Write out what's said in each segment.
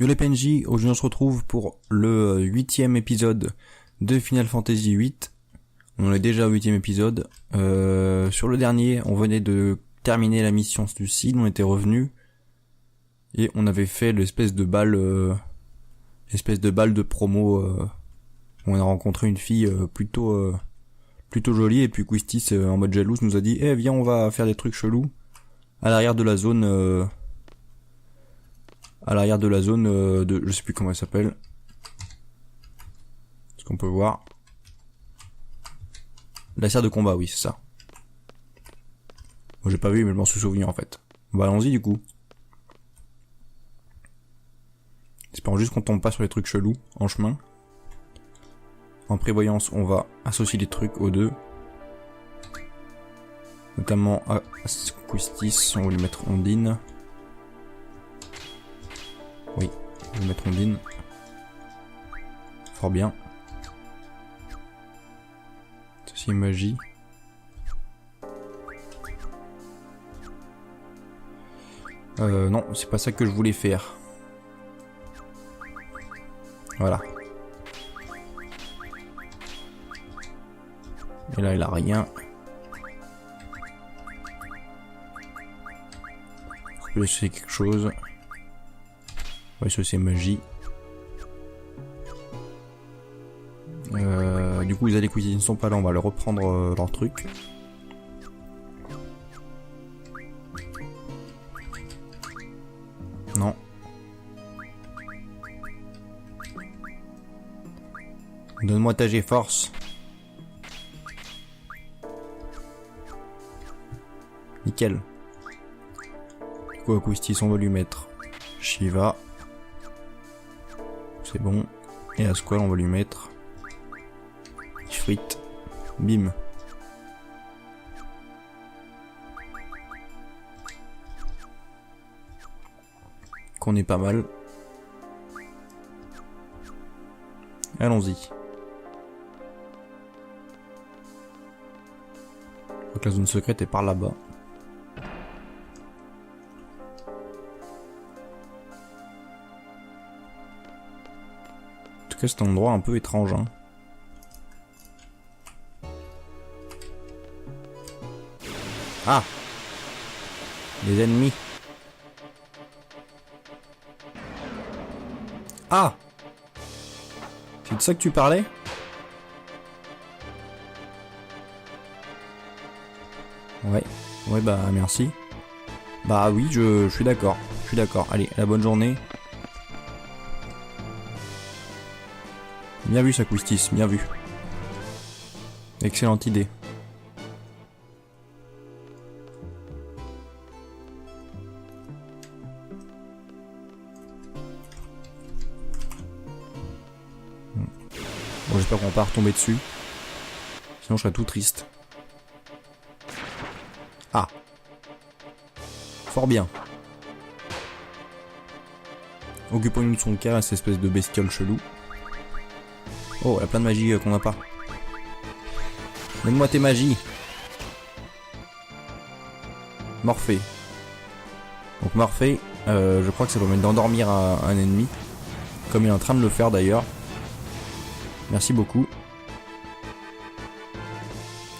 Yo les PNJ, aujourd'hui on se retrouve pour le 8ème épisode de Final Fantasy VIII. On est déjà au 8ème épisode. Sur le dernier, on venait de terminer la mission du Cid, on était revenu et on avait fait l'espèce de balle de promo où on a rencontré une fille plutôt jolie, et puis Quistis en mode jalouse nous a dit viens, on va faire des trucs chelous à l'arrière de la zone de je sais plus comment elle s'appelle. Est-ce qu'on peut voir la serre de combat? Oui, c'est ça. Moi j'ai pas vu, mais je m'en suis souvenu en fait. Bah allons-y du coup. Espérons juste qu'on tombe pas sur les trucs chelous en chemin. En prévoyance, on va associer les trucs aux deux. Notamment à Quistis, on va lui mettre Ondine. Oui, je vais mettre Ondine. Fort bien. Ceci est magie. Non, c'est pas ça que je voulais faire. Voilà. Et là, il a rien. Je peux essayer quelque chose. Ouais, ça c'est magie. Du coup, les Aléquisites ne sont pas là, on va leur reprendre leur truc. Non. Donne-moi ta G-Force. Nickel. Du coup, à Quistis, on va lui mettre Shiva. C'est bon. Et à Squall, on va lui mettre Ifrit. Bim. Qu'on est pas mal. Allons-y. Je crois que la zone secrète est par là-bas. En tout cas, c'est un endroit un peu étrange, hein. Ah! Les ennemis. Ah! C'est de ça que tu parlais? Ouais. Ouais, bah merci. Bah oui, je suis d'accord. Je suis d'accord. Allez, la bonne journée. Bien vu ça, Quistis, bien vu. Excellente idée. Bon, j'espère qu'on va pas retomber dessus. Sinon je serais tout triste. Ah. Fort bien. Occupons-nous de son cas, cette espèce de bestiole chelou. Oh, il y a plein de magie qu'on n'a pas. Donne-moi tes magies. Morphée. Donc Morphée, je crois que ça permet d'endormir un ennemi. Comme il est en train de le faire d'ailleurs. Merci beaucoup.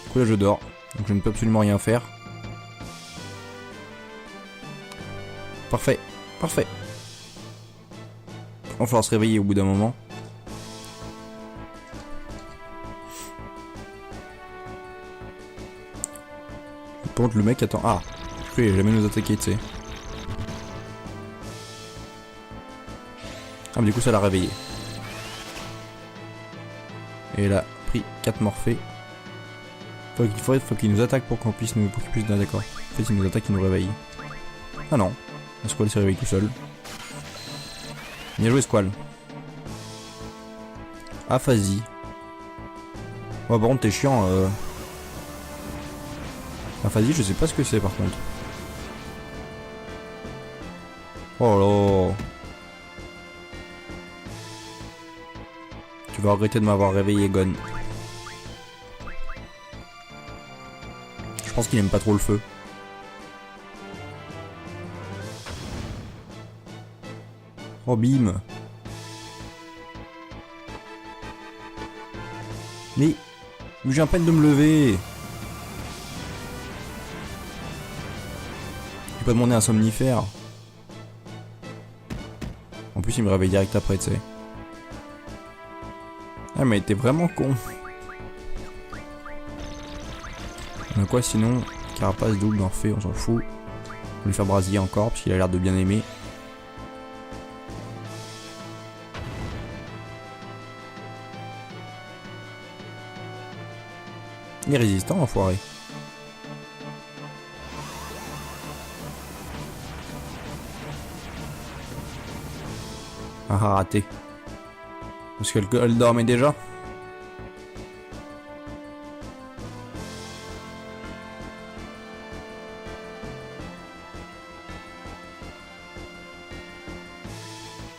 Du coup là je dors. Donc je ne peux absolument rien faire. Parfait. Parfait. Il va falloir se réveiller au bout d'un moment. Par contre le mec attend. Ah, il va jamais nous attaquer, tu sais. Ah mais du coup ça l'a réveillé. Et il a pris 4 morphées. Faut qu'il nous attaque pour qu'il puisse nous d'accord. En fait il nous attaque, il nous réveille. Ah non, le Squall s'est réveillé tout seul. Bien joué Squall. Aphasie. Oh par contre t'es chiant. Aphasie je sais pas ce que c'est par contre. Oh là. Tu vas regretter de m'avoir réveillé, Gon. Je pense qu'il aime pas trop le feu. Oh bim. Mais j'ai à peine de me lever. J'ai pas demandé un somnifère. En plus il me réveille direct après, tu sais. Ah mais t'es vraiment con. On a quoi sinon? Carapace double d'Orphée, on s'en fout. On va lui faire brasiller encore parce qu'il a l'air de bien aimer. Il est résistant, enfoiré. Ah, raté. Parce qu'elle dormait déjà.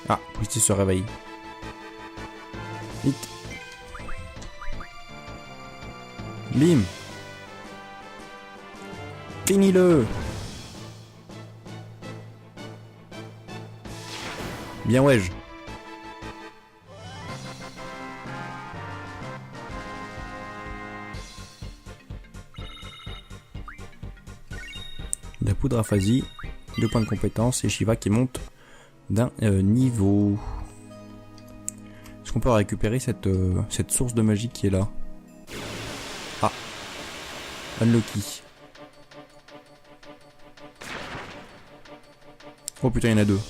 Ah, Christy se réveille. Vite. Bim. Finis-le. Bien ouais. De la poudre aphasie, 2 points de compétence et Shiva qui monte d'un niveau. Est-ce qu'on peut récupérer cette source de magie qui est là? Ah, unlucky. Oh putain, il y en a 2.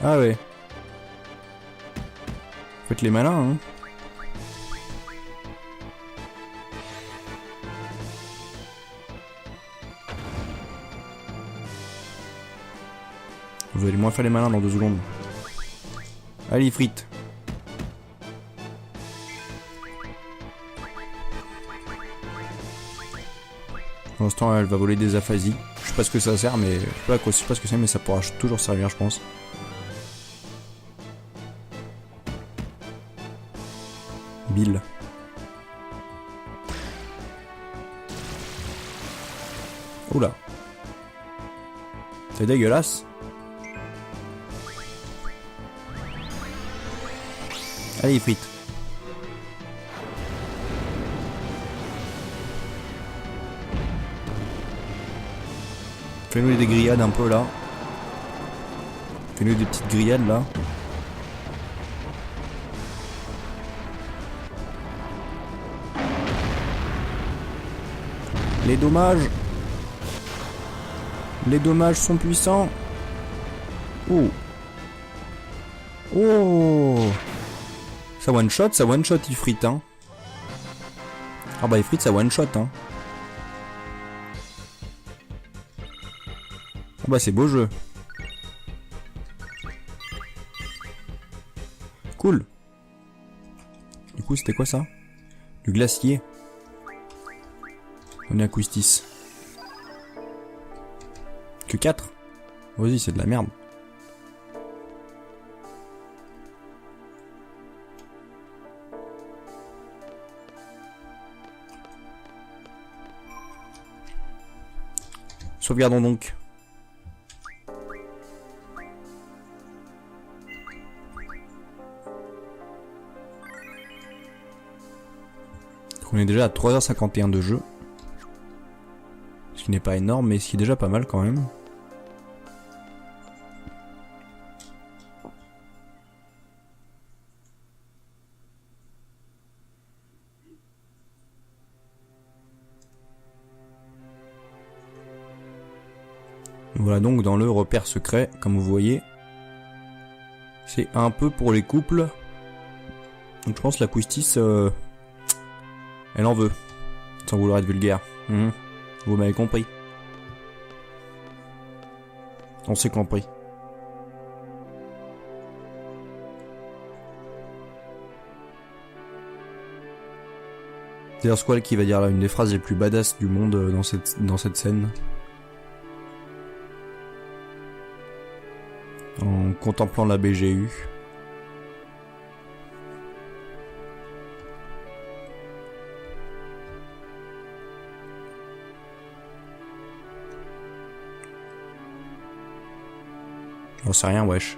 Ah ouais. Faites les malins, hein. Vous allez moins faire les malins dans 2 secondes. Allez, frites. Pour l'instant, elle va voler des aphasies. Je sais pas ce que ça sert, mais je sais pas ce que c'est, mais ça pourra toujours servir, je pense. Bill. Oula. C'est dégueulasse. Allez, frites. Fais-nous des grillades un peu là. Fais-nous des petites grillades là. Les dommages. Les dommages sont puissants. Oh. Oh. Ça one shot Ifrit, hein. Ah bah Ifrit ça one shot, hein. Ah bah c'est beau jeu. Cool. Du coup c'était quoi ça? Du glacier. On est à Quistis. Que 4. Vas-y, c'est de la merde. Sauvegardons donc. On est déjà à 3h51 de jeu. Ce qui n'est pas énorme, mais ce qui est déjà pas mal quand même. Voilà donc dans le repère secret, comme vous voyez. C'est un peu pour les couples. Donc je pense que la Quistis, elle en veut. Sans vouloir être vulgaire. Vous m'avez compris. On s'est compris. C'est d'ailleurs Squall qui va dire là une des phrases les plus badass du monde dans cette scène. En contemplant la BGU. J'en sais rien, wesh.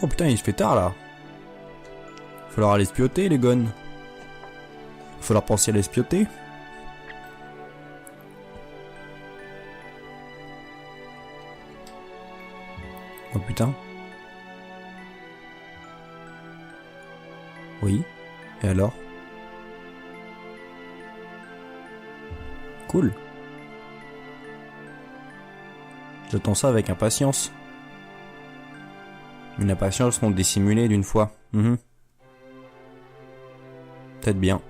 Oh putain, il se fait tard là. Il va falloir aller espioter les gones. Il va falloir penser à l'espioter. Oh putain. Oui. Et alors? Cool. J'attends ça avec impatience. Une impatience non dissimulée d'une fois. Peut-être bien.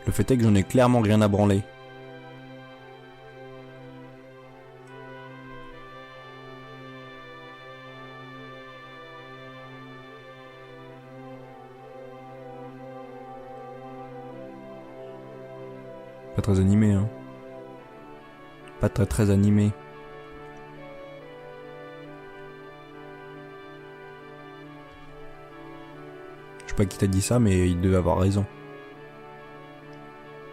Le fait est que j'en ai clairement rien à branler. Pas très animé, hein. Pas très animé. Je sais pas qui t'a dit ça, mais il devait avoir raison.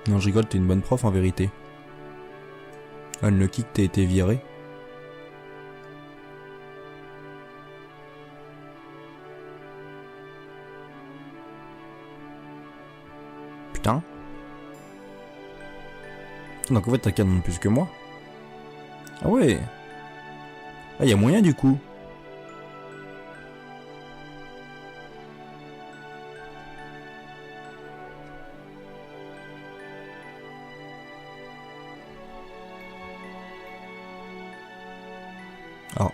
Non, je rigole, t'es une bonne prof en vérité. Unlucky que t'aies été viré. Putain. Donc en fait t'as canon plus que moi. Ah ouais. Ah y'a moyen du coup. Ah.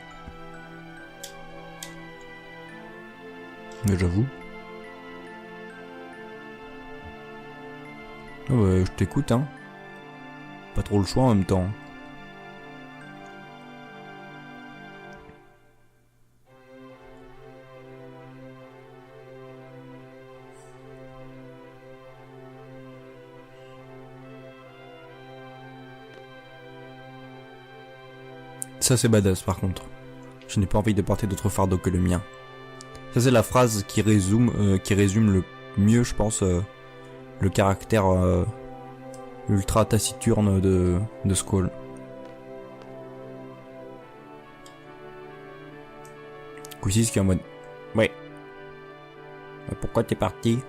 Mais j'avoue. Oh bah, je t'écoute hein. Pas trop le choix en même temps. Ça c'est badass par contre. Je n'ai pas envie de porter d'autre fardeau que le mien. Ça c'est la phrase qui résume le mieux je pense le caractère ultra taciturne de Squall. Koussis qui est en mode ouais. Mais pourquoi t'es parti?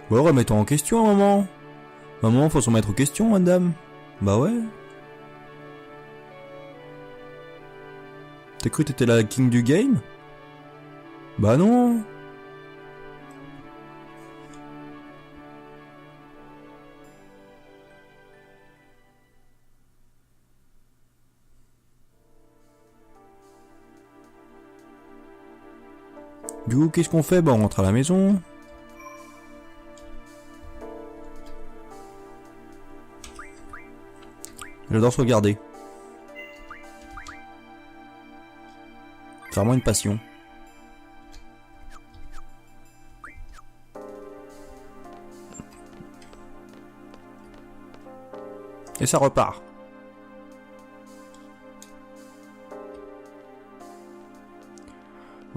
Bon remettons en question maman. Maman faut se remettre en question madame. Bah ouais. T'as cru que t'étais la king du game? Bah non. Du coup, qu'est-ce qu'on fait? Bah on rentre à la maison. J'adore se regarder. C'est vraiment une passion. Et ça repart.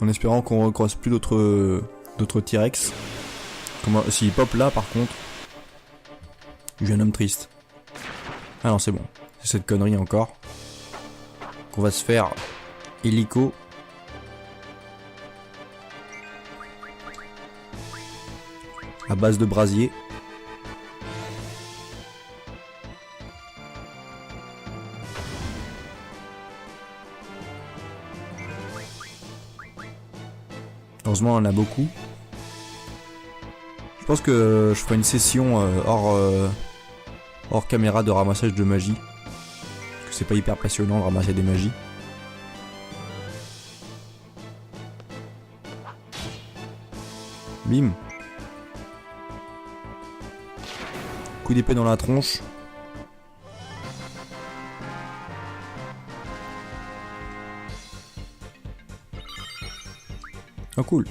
En espérant qu'on recroise plus d'autres T-Rex. S'il pop là par contre. Je suis un homme triste. Ah non c'est bon. C'est cette connerie encore. Qu'on va se faire hélico. À base de brasier. Heureusement on en a beaucoup. Je pense que je ferai une session hors caméra de ramassage de magie. Parce que c'est pas hyper passionnant de ramasser des magies. Bim. Coup d'épée dans la tronche. Oh cool.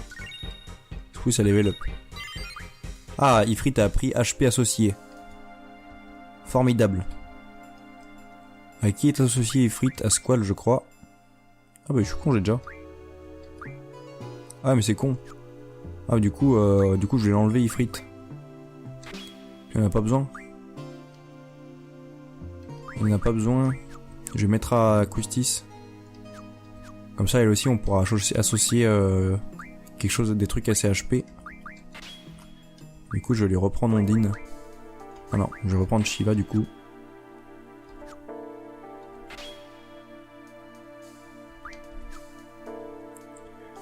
Du coup ça level up. Ah, Ifrit a appris HP associé. Formidable. À qui est associé Ifrit? À Squall je crois. Ah bah je suis con, j'ai déjà. Ah mais c'est con. Ah du coup je vais l'enlever Ifrit. Il en a pas besoin. Il en a pas besoin. Je vais mettre à Quistis. Comme ça elle aussi on pourra associer quelque chose, des trucs assez HP. Du coup je vais lui reprendre Ondine. Ah non, je vais reprendre Shiva du coup.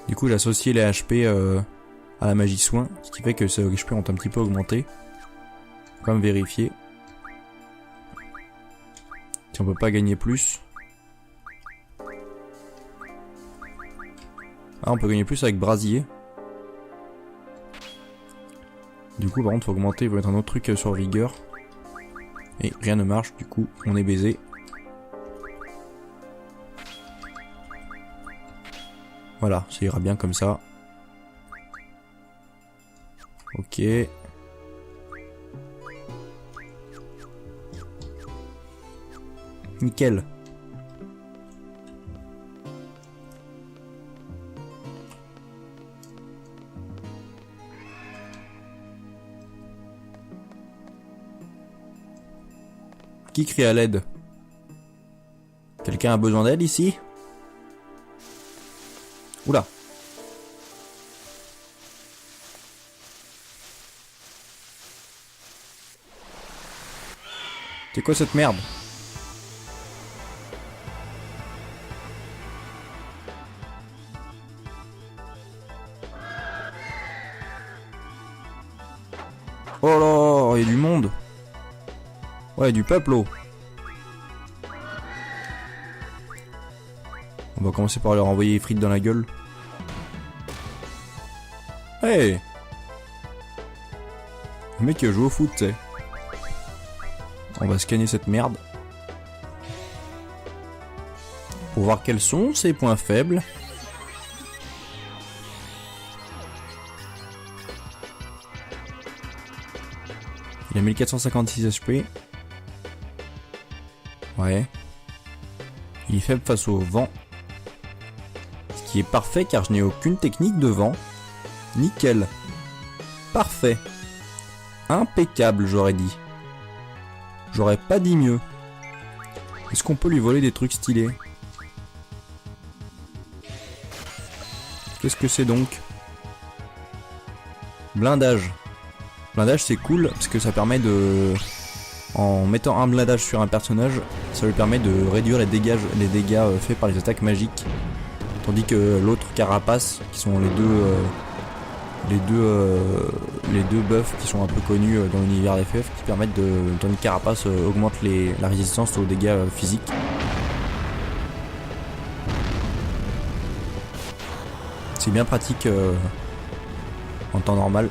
Du coup j'ai associé les HP à la magie soin, ce qui fait que ces HP ont un petit peu augmenté. Comme vérifier. Si on peut pas gagner plus. Ah on peut gagner plus avec brasier. Du coup par contre faut augmenter, il faut mettre un autre truc sur vigueur. Et rien ne marche, du coup on est baisé. Voilà, ça ira bien comme ça. Ok. Nickel. Qui crie à l'aide? Quelqu'un a besoin d'aide ici? Oula. C'est quoi cette merde? Oh là, il y a du monde. Ouais, du peuple. Oh. On va commencer par leur envoyer les frites dans la gueule. Hey! Le mec qui joue au foot, tu sais. On va scanner cette merde. Pour voir quels sont ses points faibles. Il a 1456 HP. Ouais. Il est faible face au vent. Ce qui est parfait car je n'ai aucune technique de vent. Nickel. Parfait. Impeccable, j'aurais dit. J'aurais pas dit mieux. Est-ce qu'on peut lui voler des trucs stylés? Qu'est-ce que c'est donc? Blindage. Blindage c'est cool parce que ça permet de... En mettant un blindage sur un personnage, ça lui permet de réduire les dégâts faits par les attaques magiques. Tandis que l'autre carapace, qui sont les deux buffs qui sont un peu connus dans l'univers d'FF, qui permettent de... Tandis que carapace augmente la résistance aux dégâts physiques. C'est bien pratique en temps normal.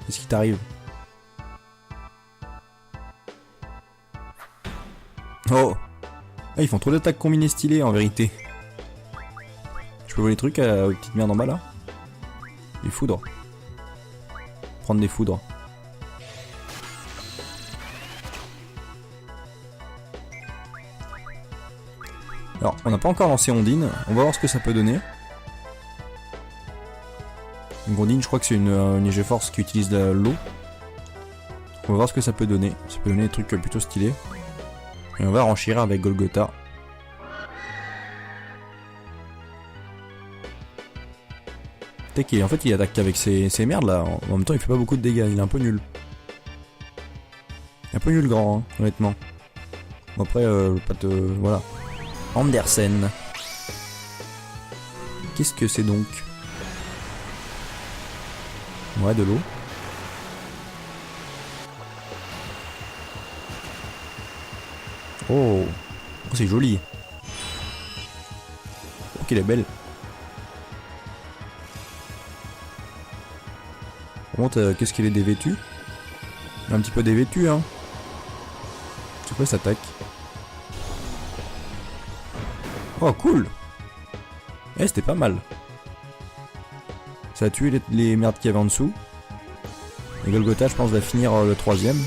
Qu'est-ce qui t'arrive? Oh! Ah, ils font trop d'attaques combinées stylées en vérité. Je peux voler les trucs aux petites merdes en bas là? Les foudres. Prendre des foudres. Alors, on n'a pas encore lancé Ondine. On va voir ce que ça peut donner. Une Ondine, je crois que c'est une IG Force qui utilise de l'eau. On va voir ce que ça peut donner. Ça peut donner des trucs plutôt stylés. Et on va renchérir avec Golgotha. En fait, il attaque avec ces merdes là. En même temps, il fait pas beaucoup de dégâts. Il est un peu nul. Un peu nul grand, hein, honnêtement. Bon, après, pas de... Voilà. Andersen. Qu'est-ce que c'est donc? Ouais, de l'eau. Oh, c'est joli. Oh, qu'elle est belle. Par contre, qu'est-ce qu'il est dévêtu? Un petit peu dévêtu, hein. C'est quoi cette attaque? Oh, cool. Eh, c'était pas mal. Ça a tué les merdes qu'il y avait en dessous. Et Golgotha, je pense, va finir le troisième.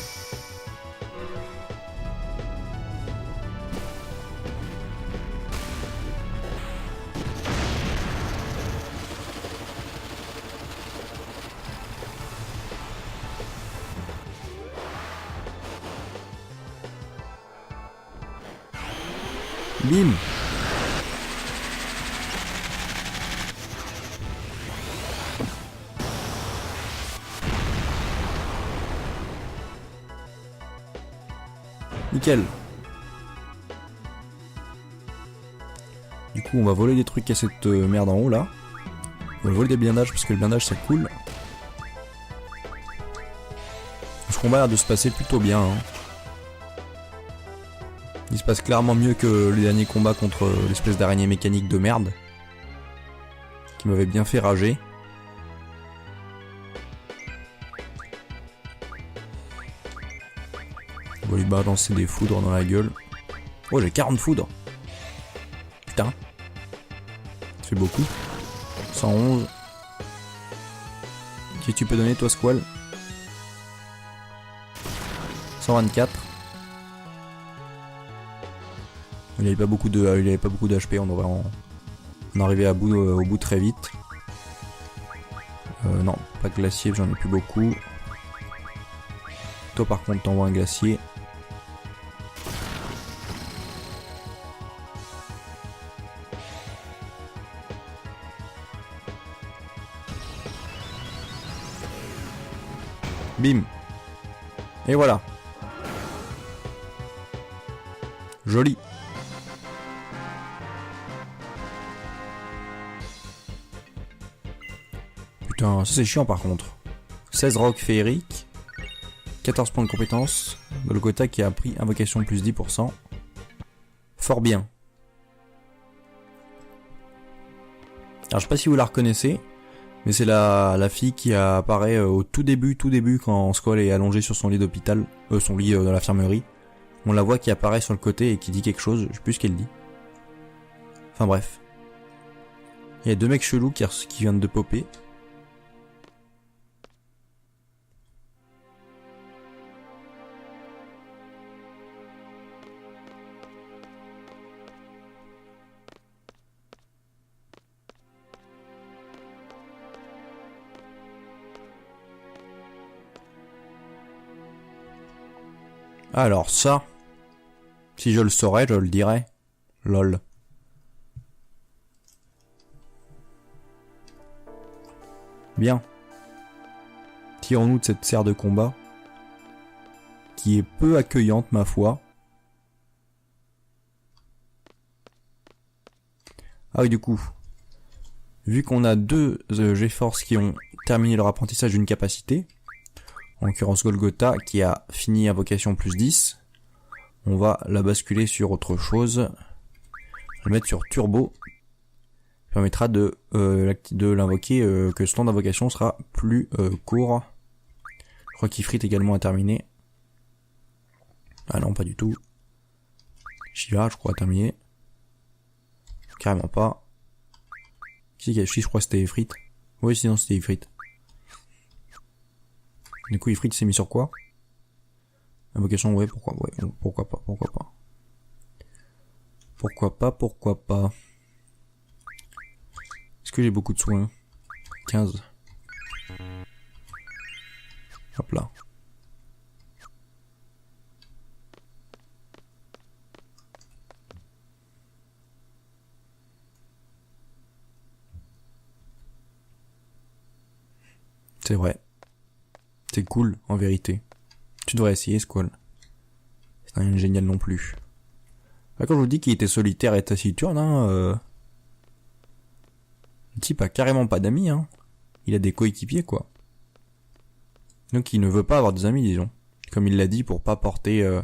Bim. Nickel. Du coup on va voler des trucs à cette merde en haut là. On va voler des blindages parce que le blindage c'est cool. Ce combat a l'air de se passer plutôt bien. Hein. Il se passe clairement mieux que les derniers combats contre l'espèce d'araignée mécanique de merde. Qui m'avait bien fait rager. On va lui balancer des foudres dans la gueule. Oh j'ai 40 foudres. Putain. Ça fait beaucoup. 111. Qu'est-ce que tu peux donner toi Squall? 124. Il avait pas beaucoup d'HP, on devrait en arriver au bout très vite. Non, pas de glacier, j'en ai plus beaucoup. Toi par contre t'envoies un glacier. Bim. Et voilà. Joli. Putain, ça c'est chiant par contre. 16 rocs féeriques. 14 points de compétence. Golgotha qui a pris invocation plus 10%. Fort bien. Alors je sais pas si vous la reconnaissez. Mais c'est la fille qui apparaît au tout début quand Squall est allongé sur son lit d'hôpital, son lit dans l'infirmerie. On la voit qui apparaît sur le côté et qui dit quelque chose, je sais plus ce qu'elle dit. Enfin bref. Il y a deux mecs chelous qui viennent de popper. Alors ça, si je le saurais, je le dirais. Lol. Bien. Tirons-nous de cette serre de combat, qui est peu accueillante ma foi. Ah oui du coup, vu qu'on a deux GeForce qui ont terminé leur apprentissage d'une capacité, en l'occurrence Golgotha qui a fini invocation plus 10. On va la basculer sur autre chose. Le mettre sur turbo. Ça permettra de l'invoquer, que ce temps d'invocation sera plus court. Je crois qu'Ifrit également a terminé. Ah non, pas du tout. Shiva, je crois, a terminé. Carrément pas. Qui c'est qui a je crois que c'était Ifrit. Oui, sinon c'était Ifrit. Du coup, Ifrit s'est mis sur quoi? Invocation, ouais, pourquoi pas. Pourquoi pas. Est-ce que j'ai beaucoup de soins? 15. Hop là. C'est vrai. C'est cool, en vérité. Tu devrais essayer, Squall. C'est rien de génial non plus. Là, quand je vous dis qu'il était solitaire et taciturne, le type a carrément pas d'amis, hein. Il a des coéquipiers, quoi. Donc il ne veut pas avoir des amis, disons. Comme il l'a dit, pour pas porter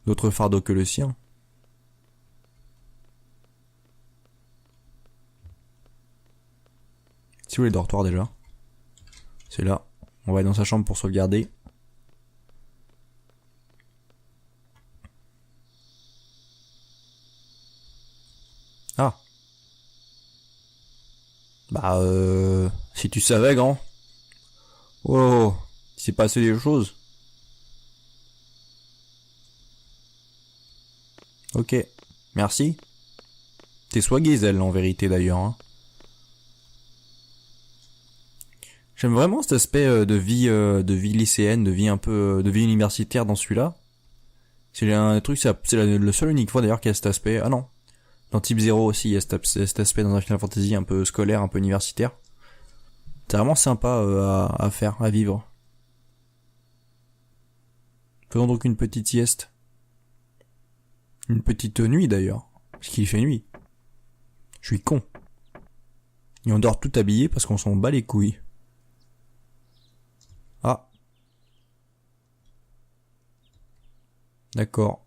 d'autres fardeaux que le sien. Si vous voulez, dortoir déjà. C'est là. On va aller dans sa chambre pour sauvegarder. Ah. Bah si tu savais, grand. Oh, il s'est passé des choses. Ok, merci. T'es swagué, Zelle, en vérité, d'ailleurs, hein. J'aime vraiment cet aspect de vie lycéenne, de vie un peu, de vie universitaire dans celui-là. C'est un truc, c'est le seul unique fois d'ailleurs qu'il y a cet aspect. Ah non. Dans Type 0 aussi, il y a cet aspect dans un Final Fantasy un peu scolaire, un peu universitaire. C'est vraiment sympa à faire, à vivre. Faisons donc une petite sieste. Une petite nuit d'ailleurs. Parce qu'il fait nuit. Je suis con. Et on dort tout habillé parce qu'on s'en bat les couilles. Ah. D'accord.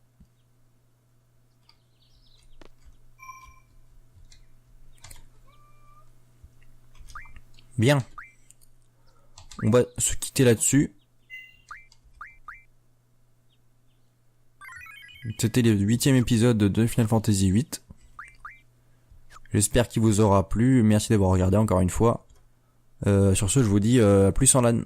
Bien. On va se quitter là-dessus. C'était le 8e épisode de Final Fantasy VIII. J'espère qu'il vous aura plu. Merci d'avoir regardé encore une fois. Sur ce, je vous dis à plus en LAN.